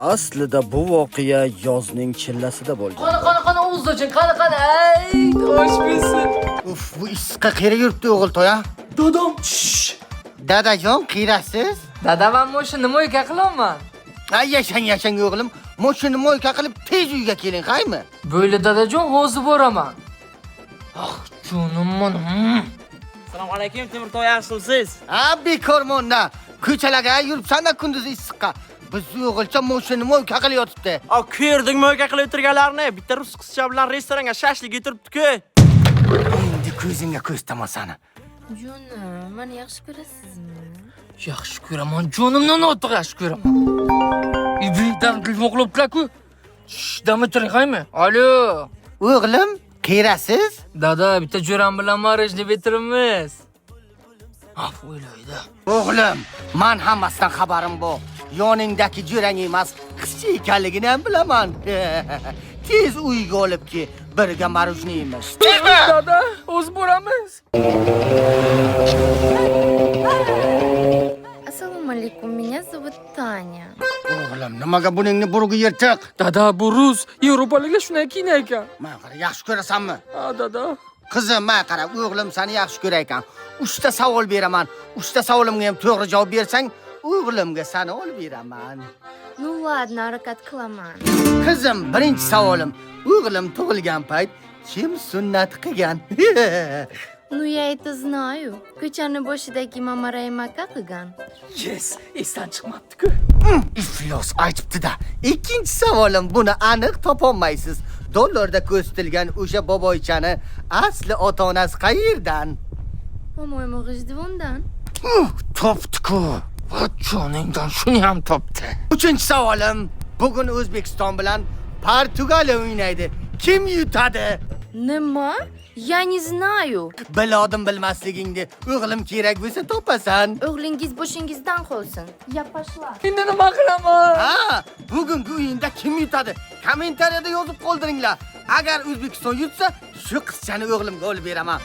Aslida bu voqea yozning chillasida bo'lgan. Qani o'z uchun, qani. Ey, xo'sh bo'lsin. Uf, bu issiqqa qayerga yuribdi o'g'il to'ya? Dodom. Dadajon, qiyirasiz? Dada, men mo'shini mo'yka qilaman. Ay, yashang o'g'lim. Mo'shini mo'yka qilib tez uyga keling, qaymi? Bo'yli dadajon, hozir boraman. Ah, jonim. Assalomu alaykum, Temurto'y, yaxshimisiz? Ha, bekormonda. Ko'chalarga yuribsan-da kunduz issiqqa. Biz o'g'ilcha mo'shini mo'yka qilib yotibdi. Ko'rding mo'yka qilib o'tirganlarni? Bitta rus qizcha bilan restoranga shashlik yetiribdi-ku. Endi ko'zingga ko'z tamasani. Jonim, meni yaxshi ko'rasizmi? Yaxshi ko'raman, jonimdan ortiq yaxshi ko'raman. Ibindan qilmoqlabdilar-ku. Dam o'tiring, qaymi? Alo. O'g'lim, qiyirasiz? Dada, bitta jo'ram bilan marajni bitiramiz. O'ylaydi. O'g'lim, men hammasidan xabarim bor. Yoningdagi jo'rang emas, qizcha ekanligini ham bilaman. Tez uyga olibki, birga marujni yeymiz. Dada, o'z boramiz. Assalomu alaykum, меня зовут Таня. O'g'lim, nimaga buningni burgi yirtiq? Dada, bu rus, Yevropaliklar shunday kiyinay ekan. Men qara, yaxshi ko'rasanmi? Ha, dada. Qizim, men qara, o'g'lim seni yaxshi ko'rar ekan. 3 ta savol beraman. 3 ta savolimga ham to'g'ri javob bersang, o'g'limga seni olib beraman. Ну ладно, harakat qilaman. Qizim, birinchi savolim. O'g'lim tug'ilgan payt kim sunnat qilgan? Ну я это знаю. Ko'chani boshidagi mama Raymaka qilgan. Yes, esdan chiqmabdi-ku. Iflos aytibdi-da. Ikkinchi savolim, buni aniq topolmaysiz. Dollarda ko'rsatilgan o'sha boboychani asli ota-onasi qayerdan? По-моему, G'ijduvondan. Topdi-ku. Va joningdan shuni ham topdi. Uchinchi savolim, bugun O'zbekiston bilan Portugaliya o'ynaydi. Kim yutadi? Nima? Я не знаю. Bilodim bilmasligingni, o'g'lim kerak bo'lsa topasan. O'g'lingiz boshingizdan qolsin. Ya pashla. Endi nima qilaman? Ha, bugungi o'yinda kim yutadi? Kommentariyada yozib qoldiringlar. Agar O'zbekiston yutsa, shu qizchani o'g'limga olib beraman.